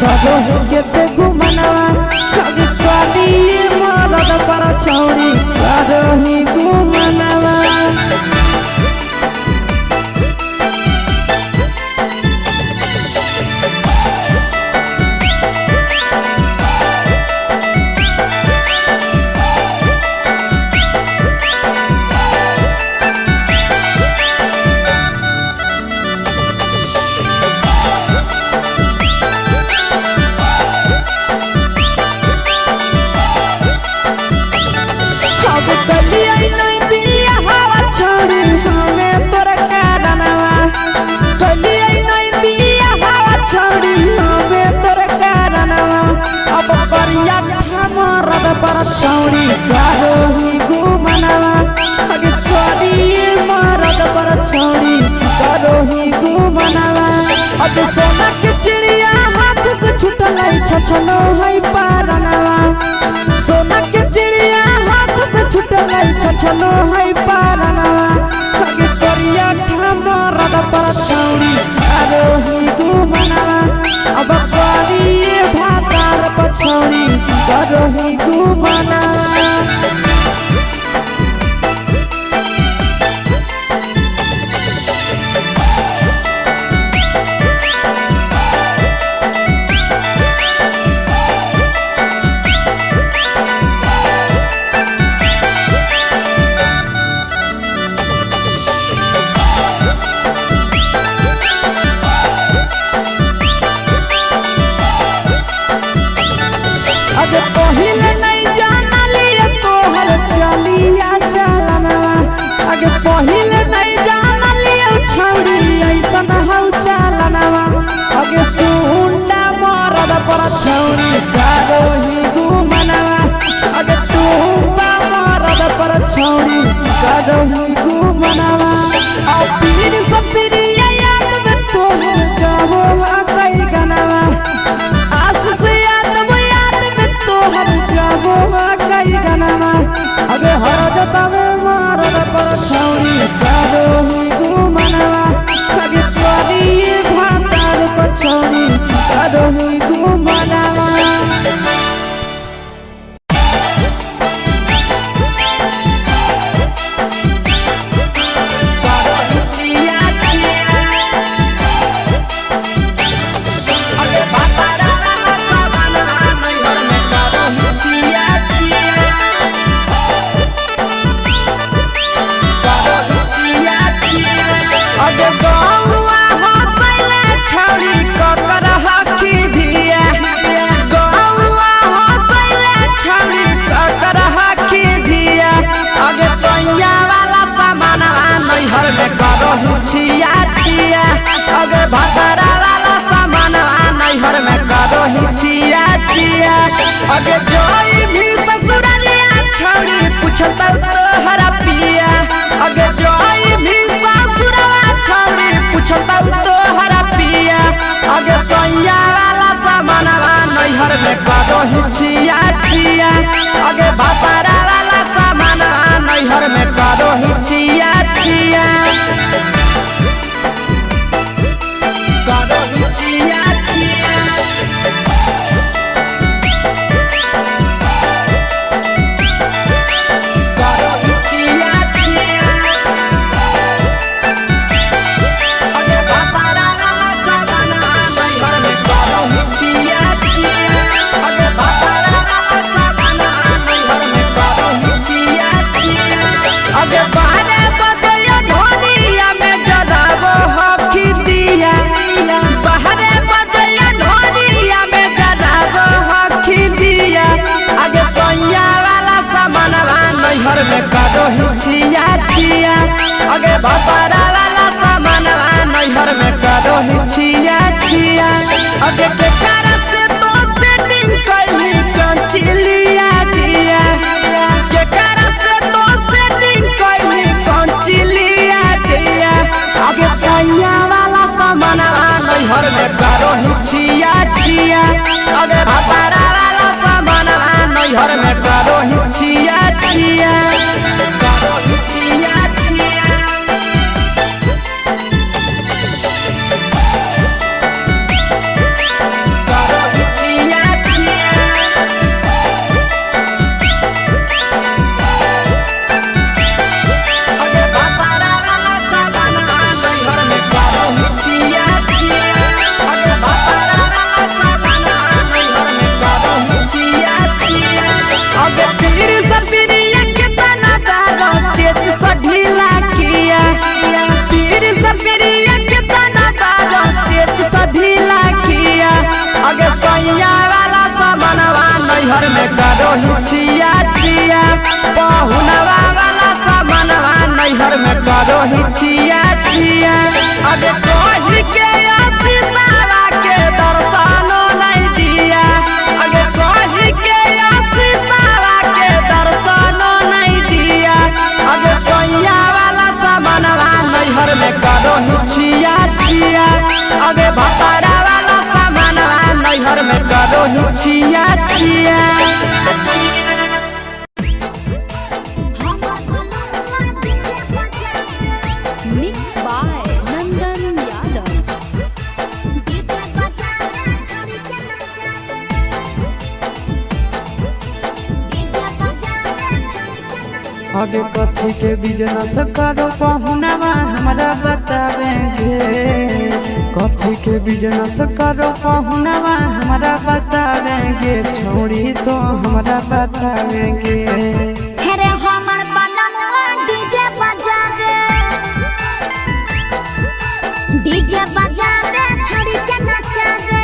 करो केते घुमनवा कभी कभी मरद पर छौड़ी करो ही घुमनवा। छौड़ी करो ही घुमनवा अगे कभी मरद पर छौड़ी करो ही घुमनवा। अब सोना के चिड़िया हाथ से छूटल छछनो है पारनवा। सोना के चिड़िया हाथ से छूटल छछनो है पारनवा। अगे करिया मरद पर छौड़ी करो ही घुमनवा। अब कभी भातार पर छौड़ी करो ही घुमनवा। पहिले नहीं जानलिए तोहर चलिया चलनवा। अगे पहिले नहीं जानलिए छौड़ी ऐसन हौ चलनवा। अगे सुंडा मरद पर छौड़ी करो ही घुमनवा। अगे टूपा मरद पर छौड़ी करो ही घुमनवा। और पीर सब पीरिया याद में तोहर गावो कई गनवा। आस से कई गनवा। अगे हरद तवे मरद पर छौड़ी करो ही घुमनवा। अगे कभी भातार पर छौड़ी करो ही घुमनवा। छिया छिया अगे भतरा वाला सामान नैहर में करो ही छिया छिया। अगे जोई भी ससुररिया छौड़ी पूछता तोहरा पिया। अगे जोई भी ससुरवा छौड़ी पूछता तोहरा पिया। अगे सैया वाला सामान नैहर में करो ही छिया छिया। अगे भतरा वाला सामान नैहर में करो ही छिया छिया। छिया छिया करो छिया छिया। अगे भतरा वाला सामान नैहर में करो छिया छिया। अगे भतरा वाला सामान नैहर में करो छिया छिया। अगे बारे बदलिया ढोलिया में जराबो हकी दिया। नैहर में करो ही छिया छिया। अगे भतरा वाला सामान नैहर में करो ही छिया छिया। अगे केकरा से तो सेटिंग कइली कंचिलिया दिया। केकरा से तो सेटिंग कइली कंचिलिया दिया। अगे सैया वाला सामान नैहर में करो ही छिया छिया। अगे भतरा वाला सामान नैहर में करो ही छिया छिया। करो ही छिया छिया। नैहर में करो हिचिया छिया पहुनवा वाला सामानवा नैहर में करो हिचिया छिया अगे कही के आशीषवा के दर्शनो नहीं दिया अगे कही के आशीषवा के दर्शनो नहीं दिया अगे सोया वाला सामानवा नैहर में करो हिचिया छिया अगे भतारा वाला सामानवा नैहर में करो हिचिया छिया आगे कथी के बिजनेस करो पहुनवा हमरा बतावेंगे कथी के बिजनेस करो पहुनवा हमरा बतावेंगे छोड़ी तो हमरा बतावेंगे हेरे हमर बलमवा डीजे बजा रे छोड़ी के नचा रे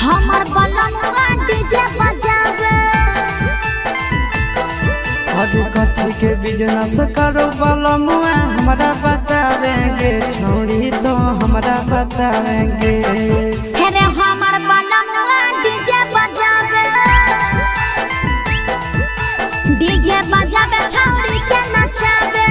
हमर बलमवा डीजे बजा रे आगे कथी के बिजनेस करो बलमुआ हमरा बतावेंगे छोड़ी तो हमरा बतावेंगे हेरे हमर बलमवा डीजे बजा रे छोड़ी के नचा रे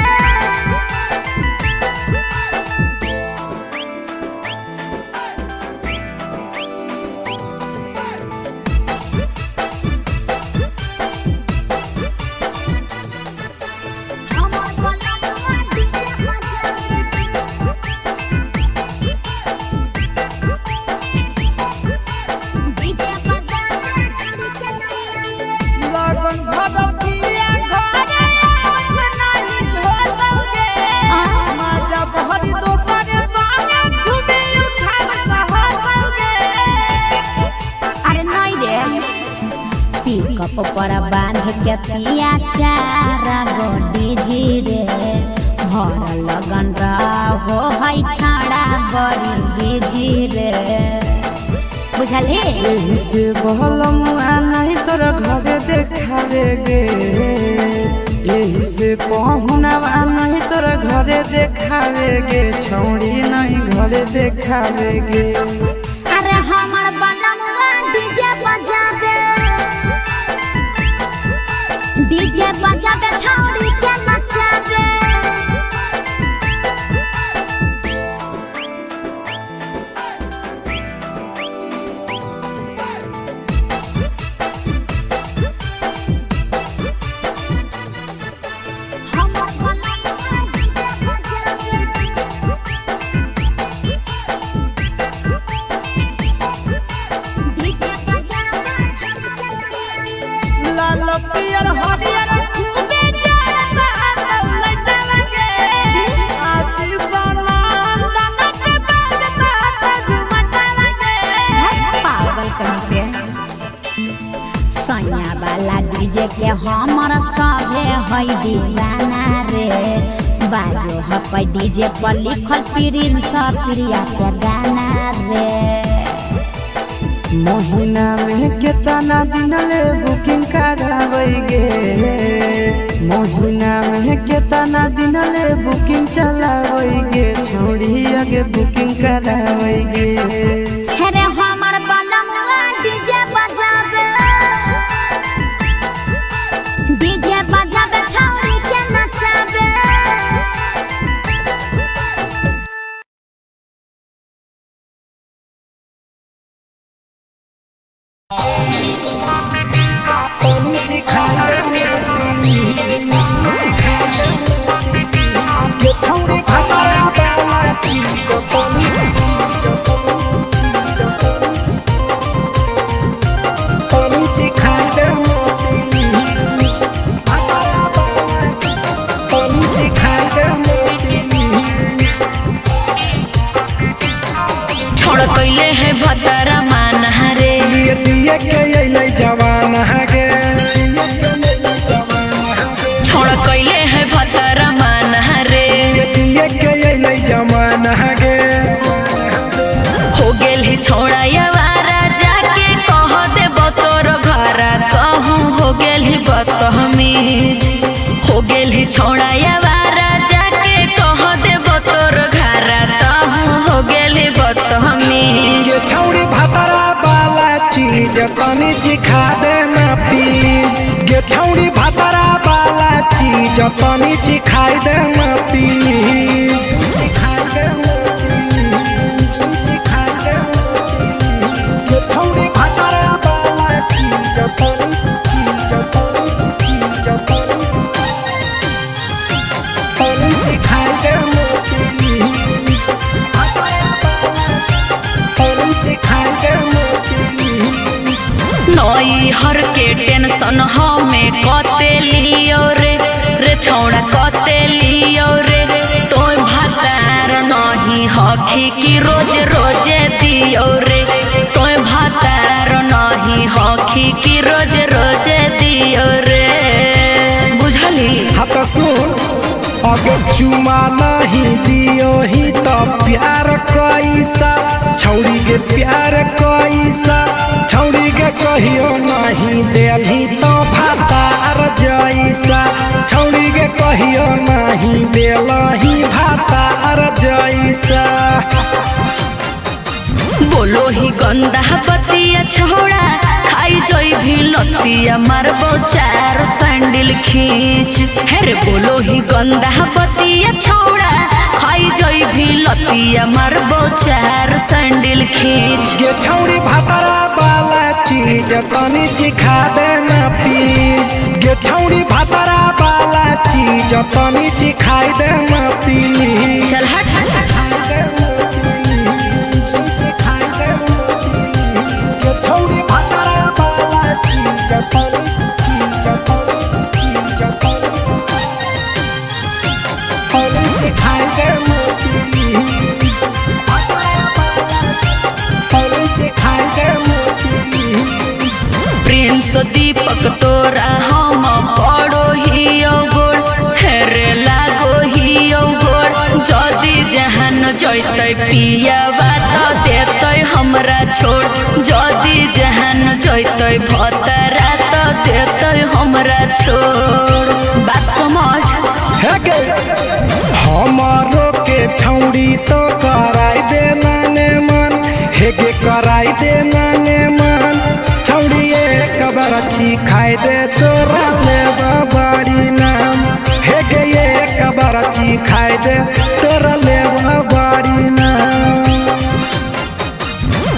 पर बांध के पिया चारा गोडी जी रे भर लगन रहो है छाड़ा बड़ी बेजी रे बुझले यही से बलमुआ नहीं तोर घरे देखावेगे यही से पहुनवा नहीं तोर घरे देखावेगे छोड़ी नहीं घरे देखावेगे अरे हमर बलमुआ डीजे बजा दे छोड़ी के नचा रे डीजे के हमर सभे है दीवाना रे बाजो हपै डीजे पर लिखल प्रिंस प्रिया के गाना रे महीना में कितना दिन ले बुकिंग करावेगे महीना में कितना दिन ले बुकिंग चलावेगे छोड़ी आगे बुकिंग करावेगे हेरे हमर बलमवा डीजे बजा रे छोड़ी के नचा रे कैले है भतरा मान रे दिए के जवान गे छोड़ कैले है भतरा मान रे दिए के जवान गे हो गेल ही छोड़ा यावारा जाके कह गेली छोड़ा यावारा जाके कह देबो तोर घरा तहु हो गेली बतहमी ये छौड़ी भातारा वाला चीज तनी चिखा देना प्लीज ये छौड़ी भातारा वाला चीज तनी चिखाई देना प्लीज चिखाई देना प्लीज चिखाई देना ये छौड़ी भातारा वाला चीज तनी चिखाई देना प्लीज नई हर के टेंशन हमें कते लियो रे छौड़ा कते लियो रे तो भातार नहीं हखी की रोज रोजे दियो रे तो भातार नहीं हखी की रोज रोजे दियो रे बुझली। हाँ तो सुन अगर चुमा नहीं दियो ही तो प्यार कैसा छौड़ी के प्यार कैसा छौड़ी के कहियो नहीं देली तो भातार जैसा छौड़ी के कहियो नहीं देलही भातार जैसा। बोलो ही गंदा बतिया छोड़ा खाई जोई भी लतिया मारबो चार सैंडल खींच हेरे बोलो ही गंदा बतिया छोड़ा खाई जोई भी लतिया मारबो चार सैंडल खींच ये छौड़ी भातारा वाला चीज तनी चिखा देना प्लीज ये छौड़ी भातारा वाला चीज तनी चिखाई देना प्लीज चल हट छौड़ी भातारा वाला चीज तनी चिखाई देना प्लीज चिखाई देना प्रिंस दीपक तोरा हम पड़ो ही गोड़ हेरे लागो ही गोड़ जदी जहान जैतै पिया बात देतै हमरा छोड़ जदी जहान जैतै भतरा तो देतै हमरा छोड़ बात समझ हमारो के छौड़ी तो कराई देना ने मन हेगे कराई देना ने मन छौड़ी एक बरछी खाई दे तोरा ले बड़ी नाम हेगे एक बरछी खाई दे तोरा ले बड़ी नाम।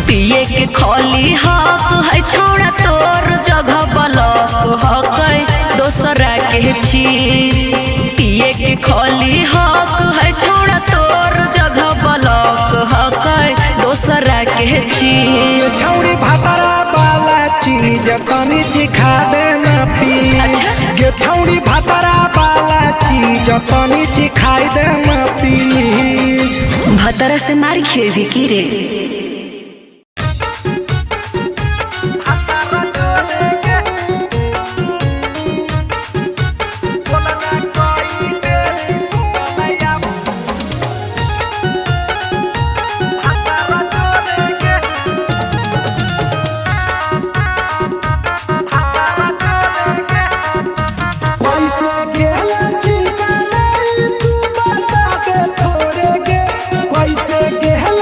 पिए के खोली हक है छोड़ा तोर जगह बलक हक दोसरा के चीज पिए के खोली हक है छोड़ा तोर जगह बलक हक दोसरा के चीज छौड़ी भातारा वाला चीज तनी चिखा देना प्लीज ये छौड़ी भातारा वाला चीज तनी चिखाई देना प्लीज भतरा से मारी खेवी की रे कैसे गेला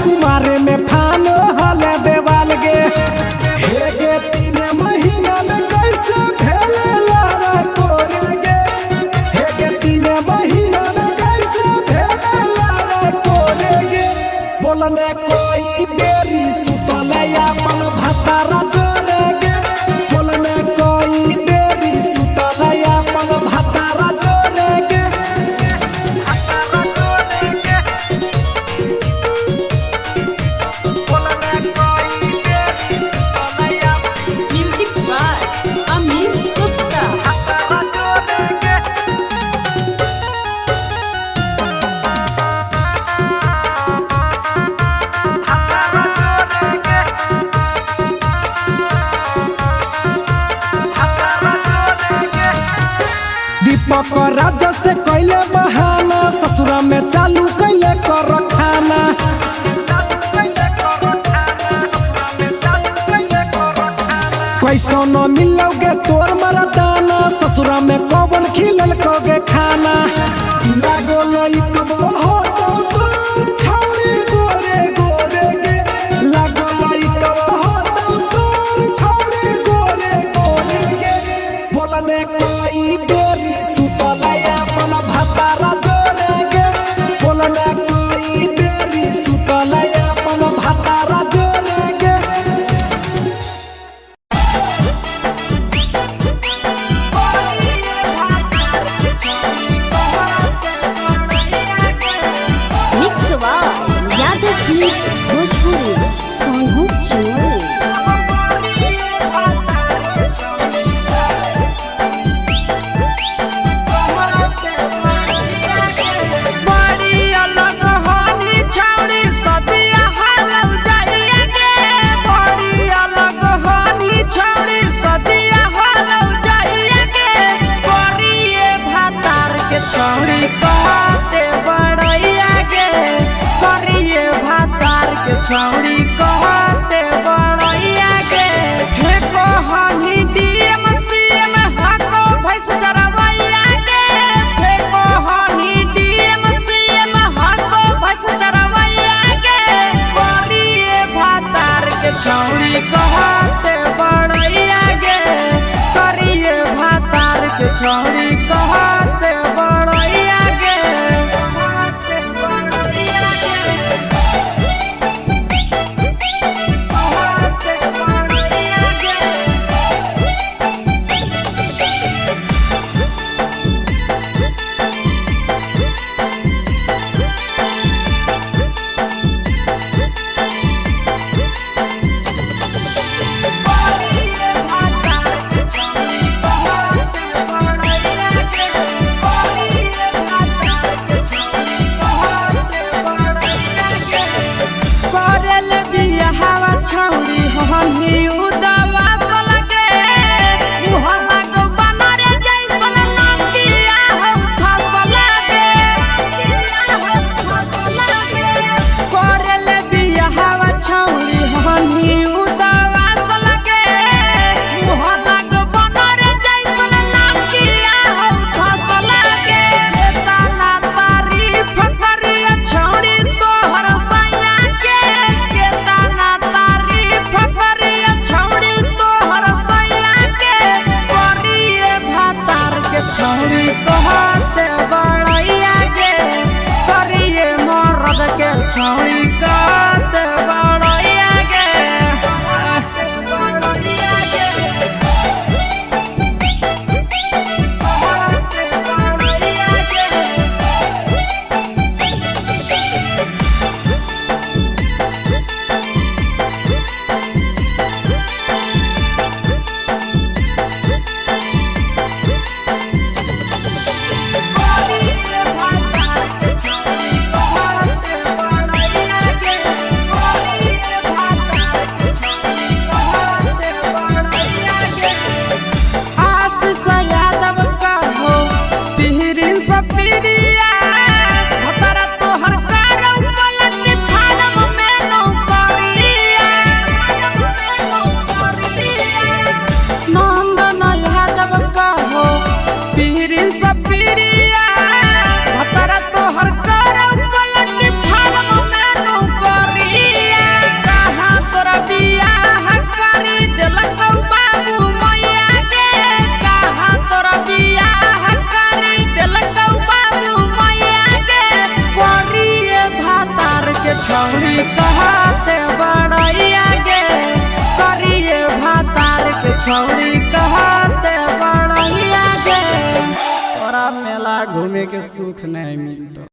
कुमारे में फानो हले देवाल गे हे गे 3 महीना में कैसे भेले लारा कोरे गे हे गे 3 महीना में कैसे भेले लारा कोरे गे बोलने कोई बेरी सुतले अपन भतारा जोरे गे बोलने कोई बेरी सुतले अपन भतारा जोरे गे म्यूजिक बाय अमित गुप्ता। दीपक राजा से कैले बहाना ससुरा में चालू कैले कर खाना कैसो न मिलोगे तोर मरदाना ससुरा में कौन खिलल कोगे खाना लागो लई कब हो तोर छौरी गोरे गोरे गे लागो लई कब हो तोर छौरी गोरे गोरे गे बोलने कोई बेरी सुतले अपन भतारा जोरे गे बोलने कोई बेरी सुतले अपन भतारा जोरे गे मिक्स यादव फिल्म्स भोजपुरी सोनू चोरी। बड़ी अलग हानी छौड़ी सदिया हालव जाइए गे बड़ी अलग हानी छौड़ी सदिया हालव जाइए गे करिए भातार के छौड़ी कहते बड़ैया गे करिए भातार के छौड़ी कहते बड़ैया गे हे कहनी डीएम सीएम हाको भैंस चरवैया गे हे कहनी डीएम सीएम हाको भैंस चरवैया गे करिए भातार के छौड़ी कहते बड़ैया गे करिए भातार के छौड़ी कहते बड़ैया गे कहते बड़ैया गे कहते बड़ैया गे करल बियाहवा छौड़ी हमी उदवा लगे मुहल्ला को बनरे जैसन नदिया हम फसल लगे करल बियाहवा छौड़ी हमी उदवा लगे मुहल्ला को बनरे जैसन नदिया हम फसल लगे केतना तारीफ करिए छौड़ी तोहर सैया के केतना तारीफ करिए छौड़ी कहते बड़हिया गे तोरा मेला घूमे के सुख नहीं मिलतो।